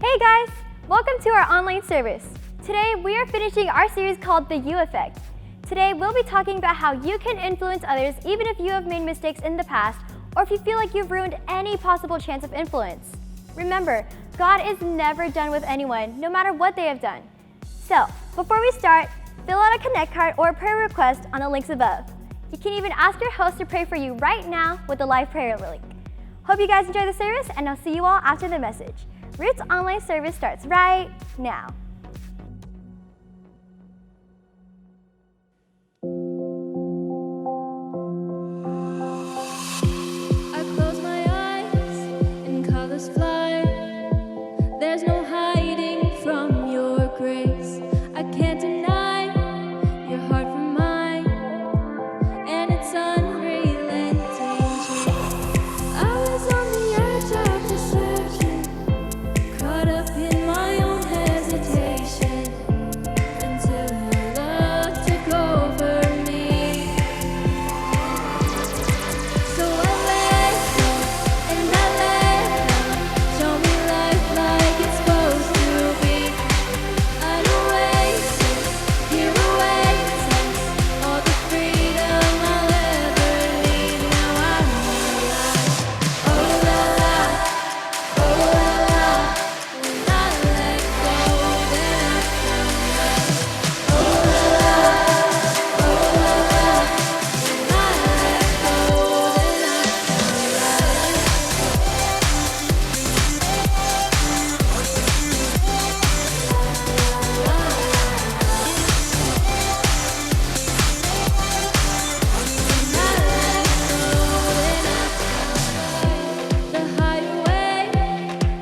Hey guys! Welcome to our online service. Today we are finishing our series called The You Effect. Today we'll be talking about how you can influence others even if you have made mistakes in the past or if you feel like you've ruined any possible chance of influence. Remember, God is never done with anyone, no matter what they have done. So, before we start, fill out a Connect card or a prayer request on the links above. You can even ask your host to pray for you right now with the live prayer link. Hope you guys enjoy the service, and I'll see you all after the message. Roots online service starts right now. I close my eyes and colors fly. There's no hiding from your grace. I can't deny your heart from mine, and it's unrelenting. I was on the edge of deception, caught up in my own hesitation, until your love took over me. So I let go and I let go. Show me life like it's supposed to be. An oasis, here oasis, all the freedom I'll ever need. Now I'm alive. Oh la la, oh la la. When I let go, then I found love. Oh la la, oh la la. When I let go, then I found love. The higher way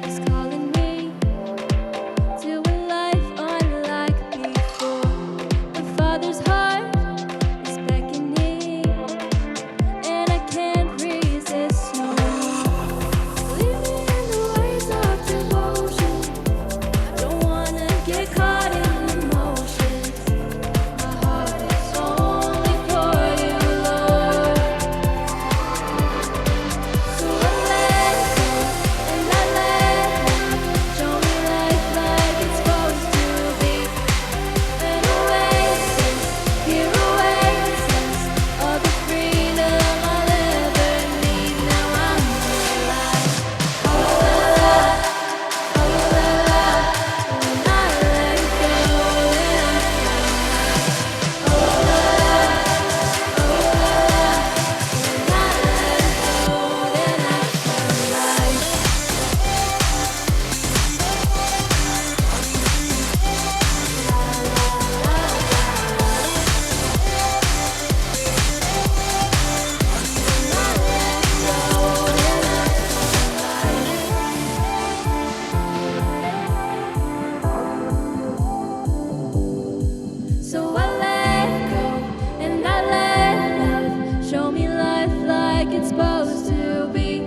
is calling me to a life unlike before. The Father's heart is beckoning, and I can't resist no more. Lead me in the ways of devotion. I don't wanna get caught in emotions. My heart is only for you, Lord. So I let go and I let go. Show me life like it's supposed to be. An oasis, here oasis, all the freedom I'll ever need. Now I'm alive. Oh la la, oh la la. When I let go, then I found love. Oh la la, oh la la. When I let go, then I found life. So I let go and I let love show me life like it's supposed to be.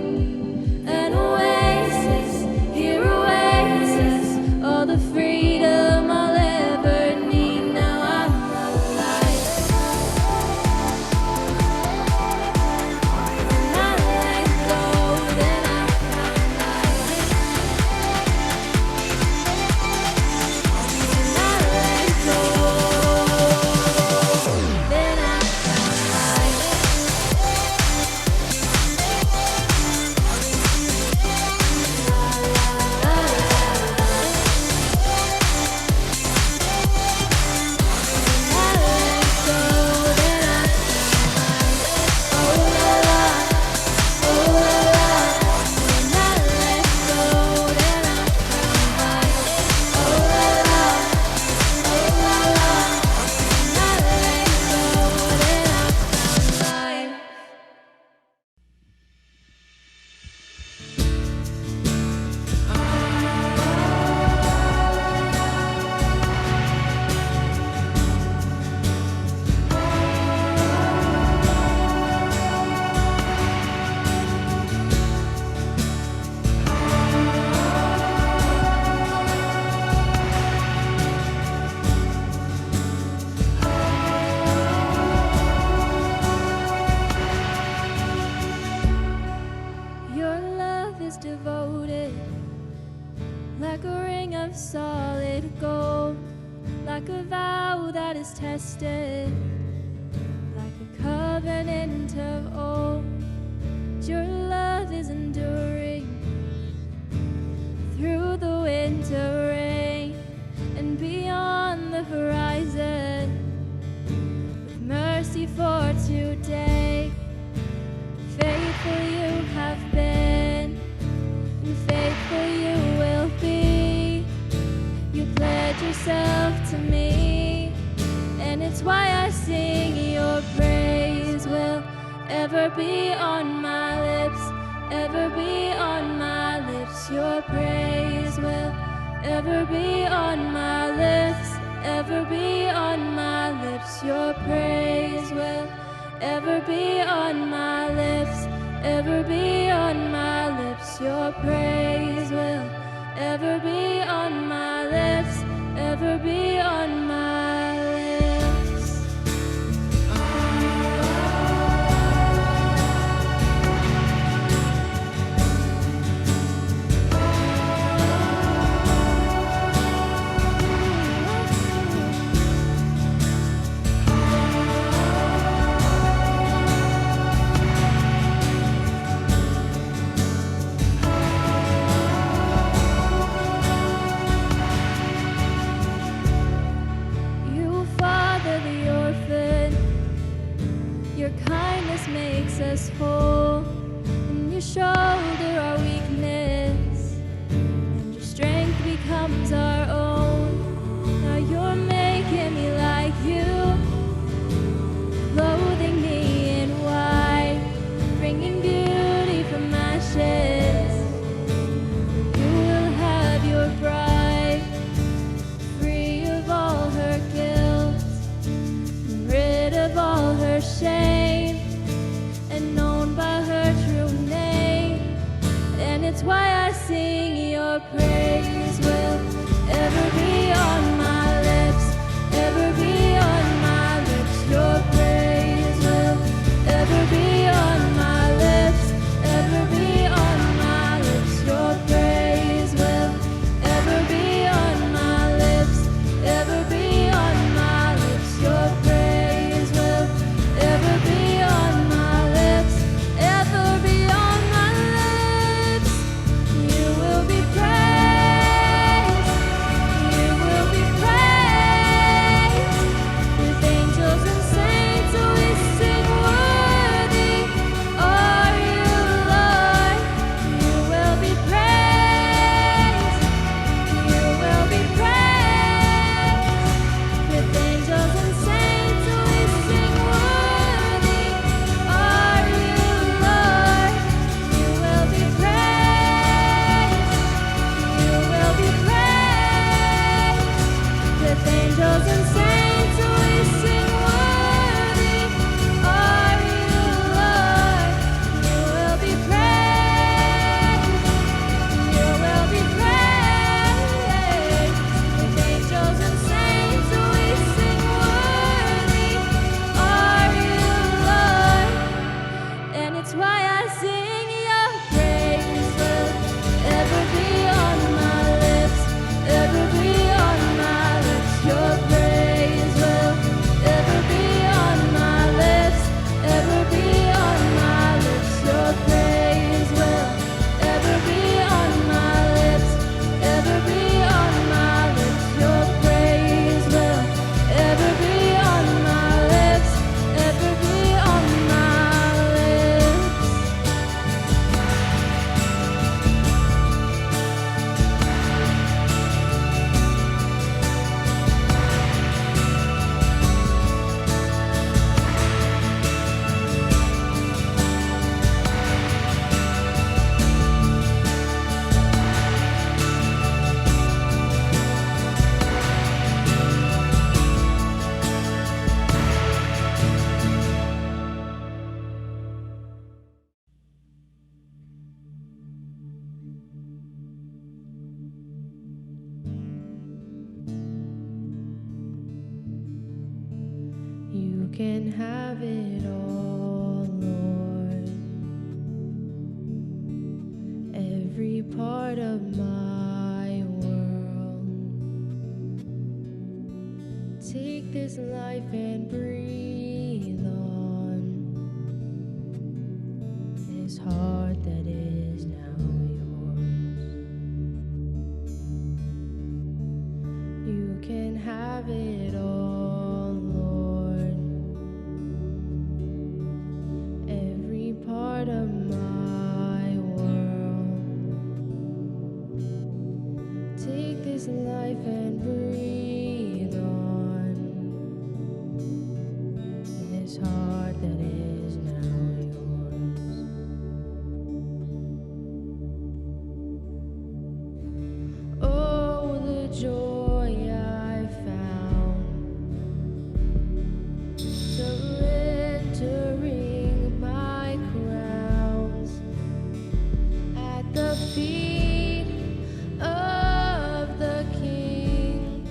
An oasis, here oasis, all the freedom I'll ever need. Now I'm alive. When I let go, then I found life. When I let go, then I found life. Your love is devoted, like a ring of solid gold, like a vow that is tested, like a covenant of old. Your love is enduring through the winter rain and beyond the horizon, with mercy for today. Faithful you have been, and faithful you will be. You pledge yourself to me, and it's why I sing. Your praise will ever be on my lips, ever be on my lips. Your praise will ever be on my lips, ever be on my lips. Your praise will ever be on my lips, ever be on my lips. Your praise will ever be on my lips, ever be on my lips. Your kindness makes us whole, and you shoulder our weakness, and your strength becomes our own. Now you're making me like you, clothing me in white, bringing beauty from ashes. You will have your bride, free of all her guilt, rid of all her shame, and known by her true name. And it's why I sing. Your praise will ever be on my lips, ever be on my lips. Your praise will ever be on my lips, ever be on my lips. Your praise will ever be on my lips, ever be on my lips. Your praise will ever be on my lips, ever be on my lips. You will be praised, you will be praised. With angels and saints we sing, worthy are you, Lord. You will be praised, you will be praised. With angels and saints we sing, worthy are you, Lord. You will be praised, you will be praised. With angels and saints we sing, worthy are you, Lord. You will be praised, you will be praised. With angels and saints we sing, worthy are you, Lord. And it's why I sing. Your praise will ever be on my lips, ever be on my lips. Your praise will ever be on my lips, ever be on my lips. Your praise will ever be on my lips, ever be on my lips. Your praise will ever be on my lips, ever be on my lips. You can have it all, Lord. Every part of my world. Take this life and breathe on this heart that is now yours. You can have it all, Lord. Every part of my world. Take this life and breathe on this heart that is now yours. Oh, the joy I found surrendering my crowns at the feet of the King.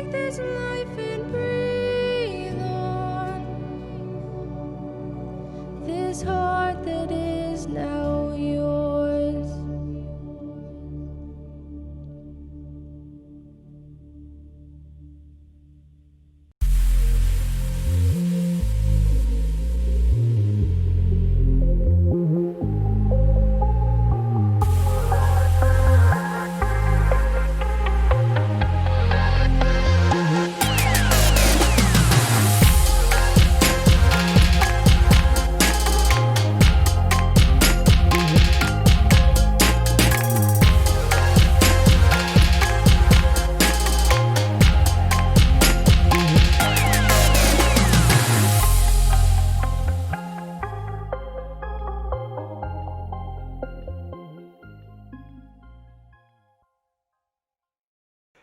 take this life and breathe on. This heart that is now yours.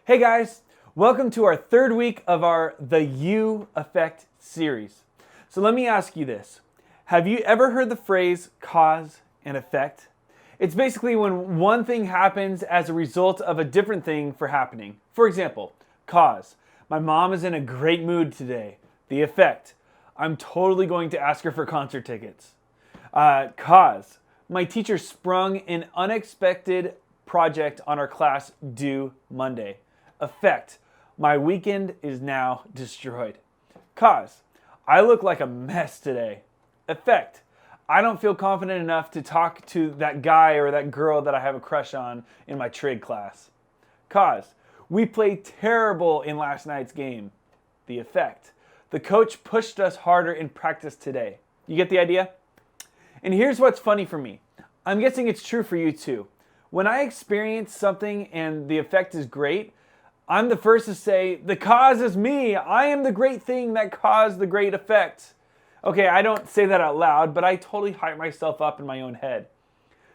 Hey guys, welcome to our third week of our The You Effect series. So let me ask you this. Have you ever heard the phrase cause and effect? It's basically when one thing happens as a result of a different thing for happening. For example, cause. My mom is in a great mood today. The effect. I'm totally going to ask her for concert tickets. Cause. My teacher sprung an unexpected project on our class due Monday. Effect. My weekend is now destroyed. Cause. I look like a mess today. Effect. I don't feel confident enough to talk to that guy or that girl that I have a crush on in my trig class. Cause. We played terrible in last night's game. The effect. The coach pushed us harder in practice today. You get the idea? And here's what's funny for me. I'm guessing it's true for you too. When I experience something and the effect is great, I'm the first to say, the cause is me. I am the great thing that caused the great effect. Okay, I don't say that out loud, but I totally hype myself up in my own head.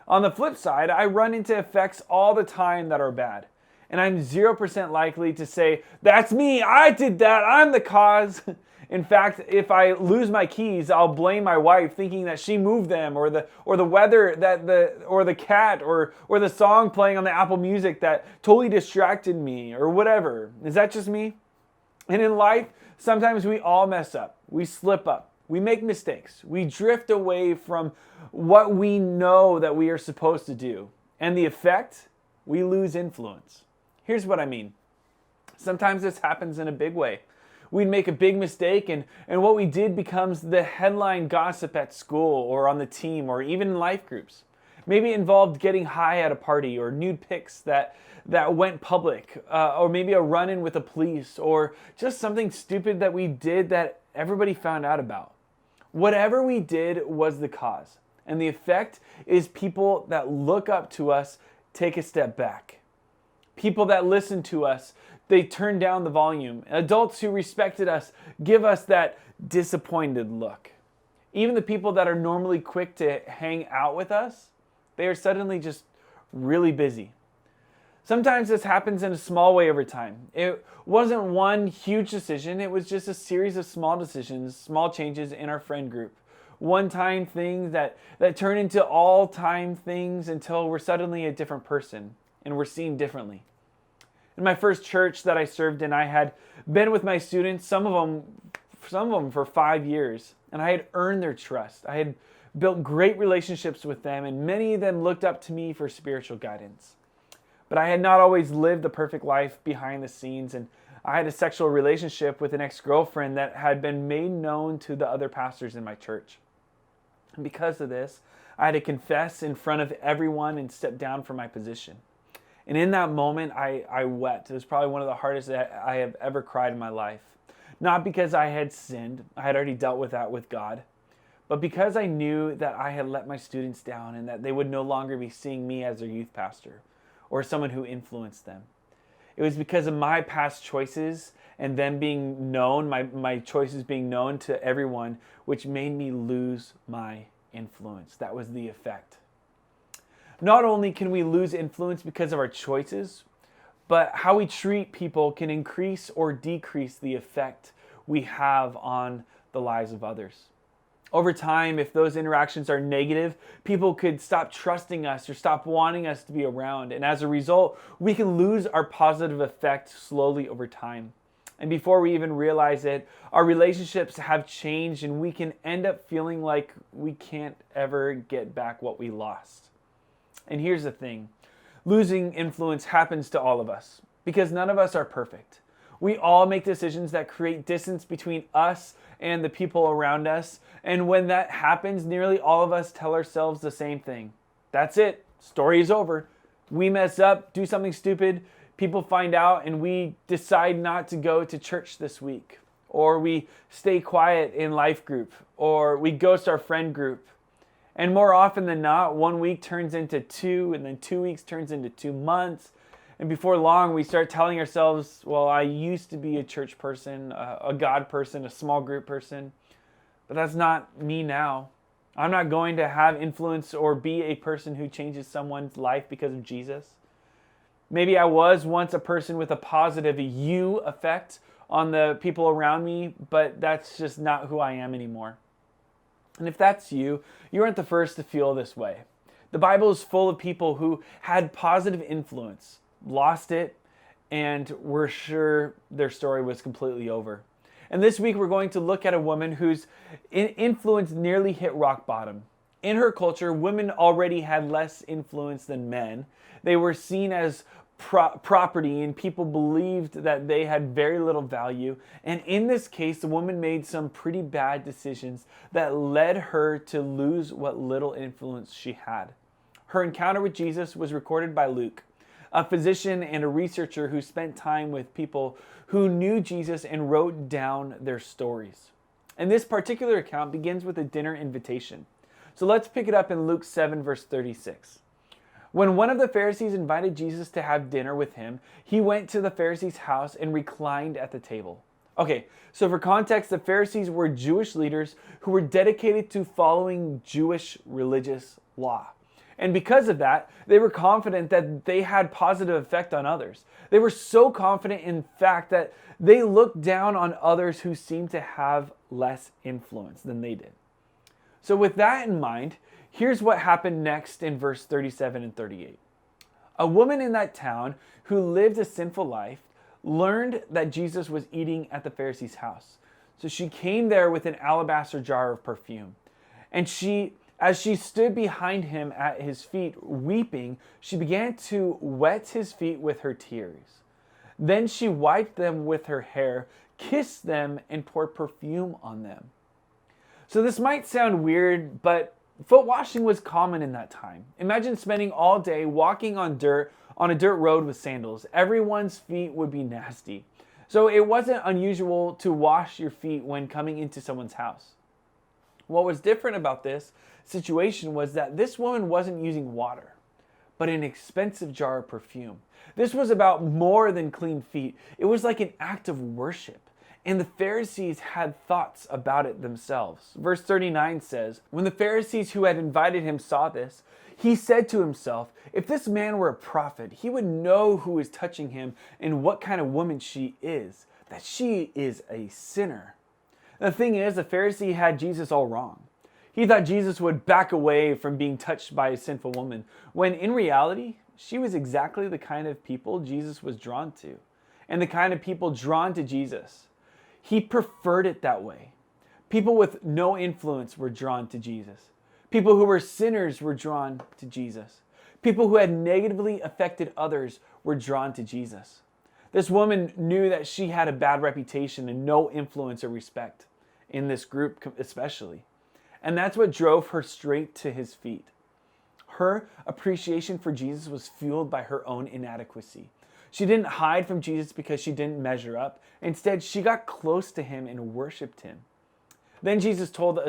On the flip side, I run into effects all the time that are bad. And I'm 0% likely to say, that's me, I did that, I'm the cause. In fact, if I lose my keys, I'll blame my wife thinking that she moved them, or the weather or the cat or the song playing on the Apple Music that totally distracted me or whatever. Is that just me? And in life, sometimes we all mess up. We slip up. We make mistakes. We drift away from what we know that we are supposed to do. And the effect, we lose influence. Here's what I mean. Sometimes this happens in a big way. We'd make a big mistake and what we did becomes the headline gossip at school or on the team or even in life groups. Maybe it involved getting high at a party or nude pics that went public, or maybe a run-in with the police, or just something stupid that we did that everybody found out about. Whatever we did was the cause. And the effect is people that look up to us take a step back. People that listen to us, they turn down the volume. Adults who respected us give us that disappointed look. Even the people that are normally quick to hang out with us, they are suddenly just really busy. Sometimes this happens in a small way over time. It wasn't one huge decision, it was just a series of small decisions, small changes in our friend group. One-time things that turn into all-time things until we're suddenly a different person and we're seen differently. In my first church that I served in, I had been with my students, some of them for 5 years, and I had earned their trust. I had built great relationships with them, and many of them looked up to me for spiritual guidance. But I had not always lived the perfect life behind the scenes, and I had a sexual relationship with an ex-girlfriend that had been made known to the other pastors in my church. And because of this, I had to confess in front of everyone and step down from my position. And in that moment, I wept. It was probably one of the hardest that I have ever cried in my life. Not because I had sinned. I had already dealt with that with God. But because I knew that I had let my students down and that they would no longer be seeing me as their youth pastor or someone who influenced them. It was because of my past choices and them being known, my choices being known to everyone, which made me lose my influence. That was the effect. Not only can we lose influence because of our choices, but how we treat people can increase or decrease the effect we have on the lives of others. Over time, if those interactions are negative, people could stop trusting us or stop wanting us to be around. And as a result, we can lose our positive effect slowly over time. And before we even realize it, our relationships have changed and we can end up feeling like we can't ever get back what we lost. And here's the thing, losing influence happens to all of us because none of us are perfect. We all make decisions that create distance between us and the people around us. And when that happens, nearly all of us tell ourselves the same thing. That's it. Story is over. We mess up, do something stupid, people find out, and we decide not to go to church this week. Or we stay quiet in life group. Or we ghost our friend group. And more often than not, 1 week turns into 2, and then 2 weeks turns into 2 months. And before long, we start telling ourselves, well, I used to be a church person, a God person, a small group person, but that's not me now. I'm not going to have influence or be a person who changes someone's life because of Jesus. Maybe I was once a person with a positive you effect on the people around me, but that's just not who I am anymore. And if that's you, you aren't the first to feel this way. The Bible is full of people who had positive influence, lost it, and were sure their story was completely over. And this week we're going to look at a woman whose influence nearly hit rock bottom. In her culture, women already had less influence than men. They were seen as property, and people believed that they had very little value. And in this case, the woman made some pretty bad decisions that led her to lose what little influence she had. Her encounter with Jesus was recorded by Luke, a physician and a researcher who spent time with people who knew Jesus and wrote down their stories. And this particular account begins with a dinner invitation. So let's pick it up in Luke 7, verse 36. When one of the Pharisees invited Jesus to have dinner with him, he went to the Pharisee's house and reclined at the table. Okay, so for context, the Pharisees were Jewish leaders who were dedicated to following Jewish religious law. And because of that, they were confident that they had positive effect on others. They were so confident, in fact, that they looked down on others who seemed to have less influence than they did. So with that in mind, here's what happened next in verse 37 and 38. A woman in that town who lived a sinful life learned that Jesus was eating at the Pharisee's house. So she came there with an alabaster jar of perfume. And as she stood behind him at his feet weeping, she began to wet his feet with her tears. Then she wiped them with her hair, kissed them, and poured perfume on them. So this might sound weird, but foot washing was common in that time. Imagine spending all day walking on a dirt road with sandals. Everyone's feet would be nasty. So it wasn't unusual to wash your feet when coming into someone's house. What was different about this situation was that this woman wasn't using water, but an expensive jar of perfume. This was about more than clean feet. It was like an act of worship. And the Pharisees had thoughts about it themselves. Verse 39 says, when the Pharisees who had invited him saw this, he said to himself, if this man were a prophet, he would know who is touching him and what kind of woman she is, that she is a sinner. The thing is, the Pharisee had Jesus all wrong. He thought Jesus would back away from being touched by a sinful woman, when in reality, she was exactly the kind of people Jesus was drawn to, and the kind of people drawn to Jesus. He preferred it that way. People with no influence were drawn to Jesus. People who were sinners were drawn to Jesus. People who had negatively affected others were drawn to Jesus. This woman knew that she had a bad reputation and no influence or respect in this group especially. And that's what drove her straight to his feet. Her appreciation for Jesus was fueled by her own inadequacy. She didn't hide from Jesus because she didn't measure up. Instead, she got close to him and worshiped him. Then Jesus tells us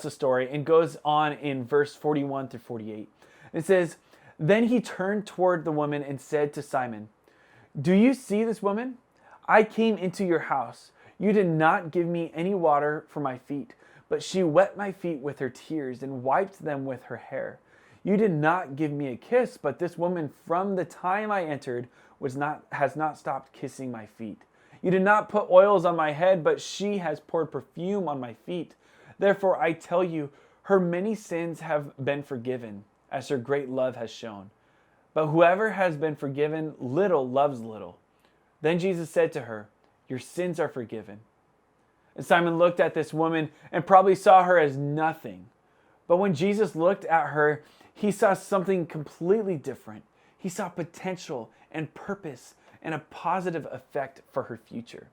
a story, and goes on in verse 41 through 48. It says, then he turned toward the woman and said to Simon, do you see this woman? I came into your house. You did not give me any water for my feet, but she wet my feet with her tears and wiped them with her hair. You did not give me a kiss, but this woman from the time I entered has not stopped kissing my feet. You did not put oils on my head, but she has poured perfume on my feet. Therefore I tell you, her many sins have been forgiven, as her great love has shown. But whoever has been forgiven little loves little. Then Jesus said to her, "Your sins are forgiven." And Simon looked at this woman and probably saw her as nothing. But when Jesus looked at her, he saw something completely different. He saw potential and purpose and a positive effect for her future.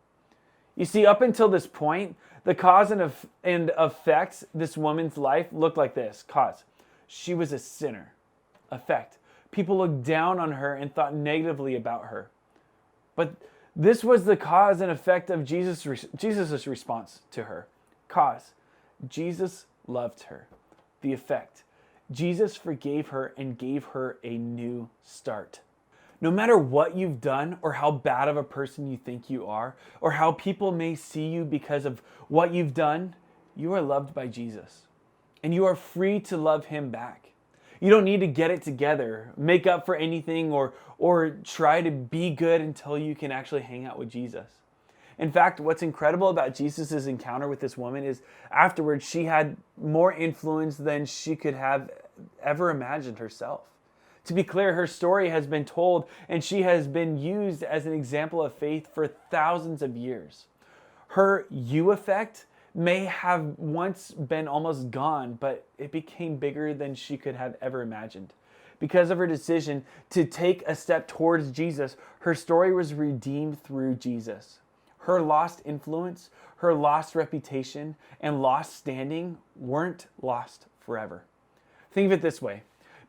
You see, up until this point, the cause and effect this woman's life looked like this. Cause: she was a sinner. Effect: people looked down on her and thought negatively about her. But this was the cause and effect of Jesus' response to her. Cause: Jesus loved her. The effect: Jesus forgave her and gave her a new start. No matter what you've done or how bad of a person you think you are, or how people may see you because of what you've done, you are loved by Jesus. And you are free to love him back. You don't need to get it together, make up for anything, or try to be good until you can actually hang out with Jesus. In fact, what's incredible about Jesus' encounter with this woman is afterwards she had more influence than she could have ever imagined herself. To be clear, her story has been told and she has been used as an example of faith for thousands of years. Her you effect may have once been almost gone, but it became bigger than she could have ever imagined. Because of her decision to take a step towards Jesus, her story was redeemed through Jesus. Her lost influence, her lost reputation, and lost standing weren't lost forever. Think of it this way.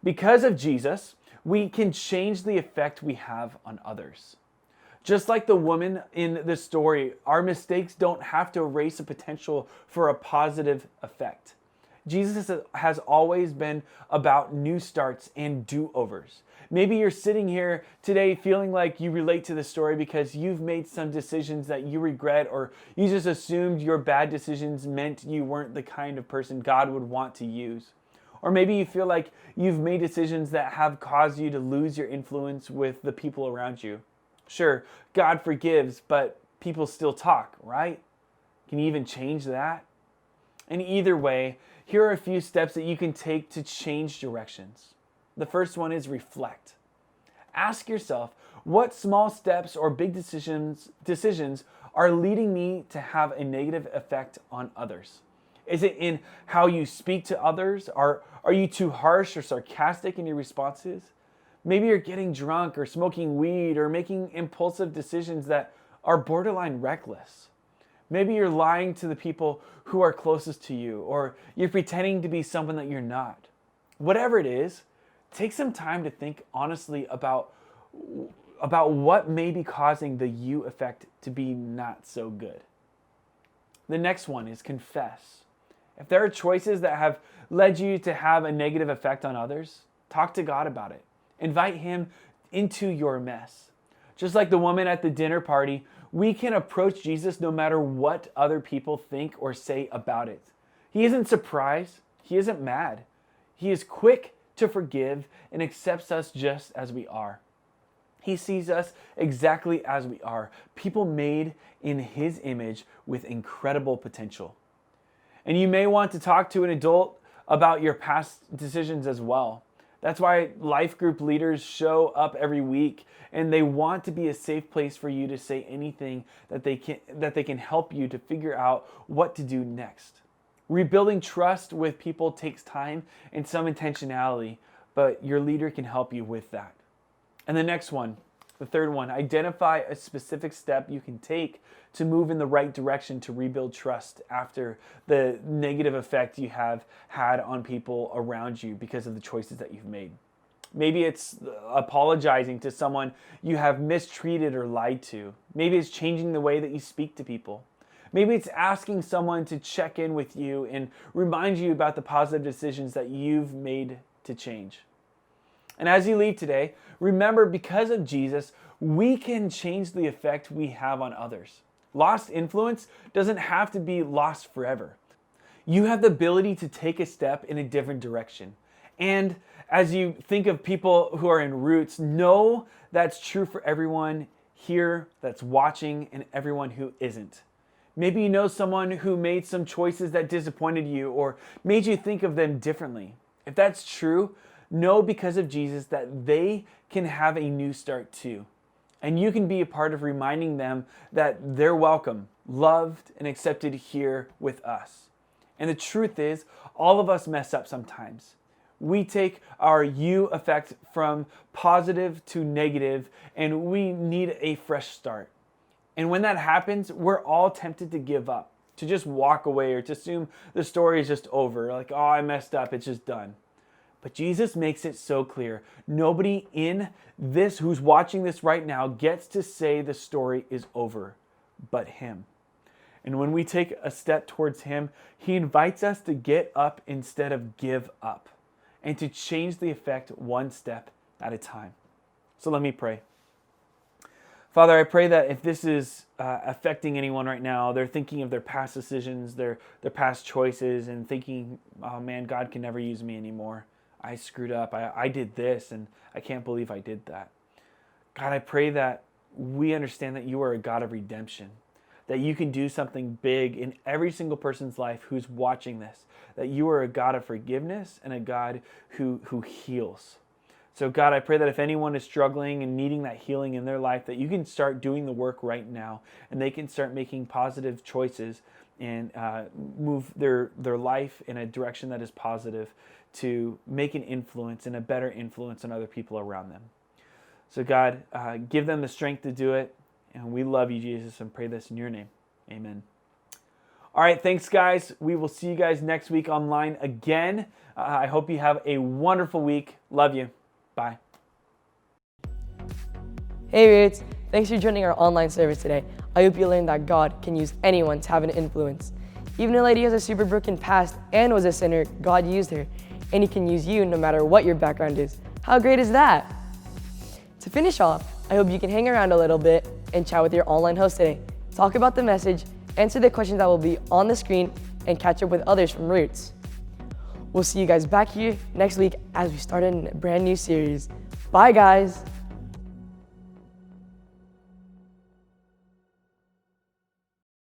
Because of Jesus, we can change the effect we have on others. Just like the woman in the story, our mistakes don't have to erase the potential for a positive effect. Jesus has always been about new starts and do-overs. Maybe you're sitting here today feeling like you relate to this story because you've made some decisions that you regret, or you just assumed your bad decisions meant you weren't the kind of person God would want to use. Or maybe you feel like you've made decisions that have caused you to lose your influence with the people around you. Sure, God forgives, but people still talk, right? Can you even change that? And either way, here are a few steps that you can take to change directions. The first one is reflect. Ask yourself, what small steps or big decisions are leading me to have a negative effect on others? Is it in how you speak to others? Are you too harsh or sarcastic in your responses? Maybe you're getting drunk or smoking weed or making impulsive decisions that are borderline reckless. Maybe you're lying to the people who are closest to you, or you're pretending to be someone that you're not. Whatever it is, take some time to think honestly about what may be causing the you effect to be not so good. The next one is confess. If there are choices that have led you to have a negative effect on others, talk to God about it. Invite him into your mess. Just like the woman at the dinner party, we can approach Jesus no matter what other people think or say about it. He isn't surprised. He isn't mad. He is quick to forgive and accepts us just as we are. He sees us exactly as we are, people made in his image with incredible potential. And you may want to talk to an adult about your past decisions as well. That's why life group leaders show up every week, and they want to be a safe place for you to say anything that they can help you to figure out what to do next. Rebuilding trust with people takes time and some intentionality, but your leader can help you with that. And the next one, the third one, identify a specific step you can take to move in the right direction to rebuild trust after the negative effect you have had on people around you because of the choices that you've made. Maybe it's apologizing to someone you have mistreated or lied to. Maybe it's changing the way that you speak to people. Maybe it's asking someone to check in with you and remind you about the positive decisions that you've made to change. And as you leave today, remember, because of Jesus, we can change the effect we have on others. Lost influence doesn't have to be lost forever. You have the ability to take a step in a different direction. And as you think of people who are in Roots, know that's true for everyone here that's watching and everyone who isn't. Maybe you know someone who made some choices that disappointed you or made you think of them differently. If that's true, know because of Jesus that they can have a new start too. And you can be a part of reminding them that they're welcome, loved, and accepted here with us. And the truth is, all of us mess up sometimes. We take our you effect from positive to negative, and we need a fresh start. And when that happens, we're all tempted to give up, to just walk away, or to assume the story is just over. Like, oh, I messed up, it's just done. But Jesus makes it so clear. Nobody in this who's watching this right now gets to say the story is over, but him. And when we take a step towards him, he invites us to get up instead of give up, and to change the effect one step at a time. So let me pray. Father, I pray that if this is affecting anyone right now, they're thinking of their past decisions, their past choices, and thinking, oh man, God can never use me anymore. I screwed up. I did this, and I can't believe I did that. God, I pray that we understand that you are a God of redemption, that you can do something big in every single person's life who's watching this, that you are a God of forgiveness and a God who heals. So God, I pray that if anyone is struggling and needing that healing in their life, that you can start doing the work right now, and they can start making positive choices and move their life in a direction that is positive to make an influence and a better influence on other people around them. So God, give them the strength to do it. And we love you, Jesus, and pray this in your name. Amen. All right, thanks, guys. We will see you guys next week online again. I hope you have a wonderful week. Love you. Bye. Hey Roots, thanks for joining our online service today. I hope you learned that God can use anyone to have an influence. Even a lady who has a super broken past and was a sinner, God used her. And he can use you no matter what your background is. How great is that? To finish off, I hope you can hang around a little bit and chat with your online host today. Talk about the message, answer the questions that will be on the screen, and catch up with others from Roots. We'll see you guys back here next week as we start a brand new series. Bye, guys.